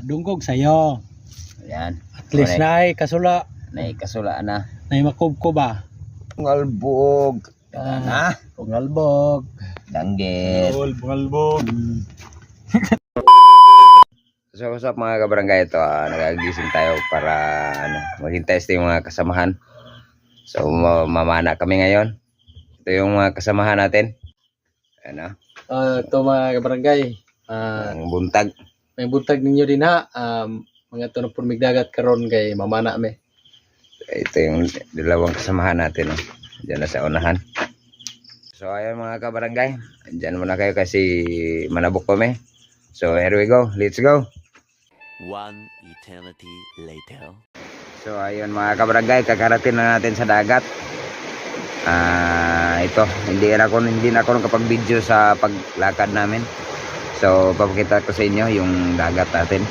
dungkog sayo. Ayan. At least nay kasula, Nay kasula na. nay makubko ba? Ngalbog. Na. Pungalbog. Danggit. Pungalbog. So what's up mga kabarangay, ito nagagising tayo para maghintay sa yung mga kasamahan. So mamana kami ngayon. Ito yung mga kasamahan natin. Ano? Ito mga kabarangay. Ang buntag. May buntag ninyo din ha. Mga ito na purmigdagat karon kay mamana me. Ito yung dalawang kasamahan natin. Diyan na sa unahan. So ayun mga kabarangay. Diyan muna kayo kasi manabok kami. So here we go. Let's go. One eternity later. So ayun mga kabarangay, kakarating na natin sa dagat. Ito, hindi na ako nakapag-video sa paglakad namin. So papakita ko sa inyo yung dagat natin.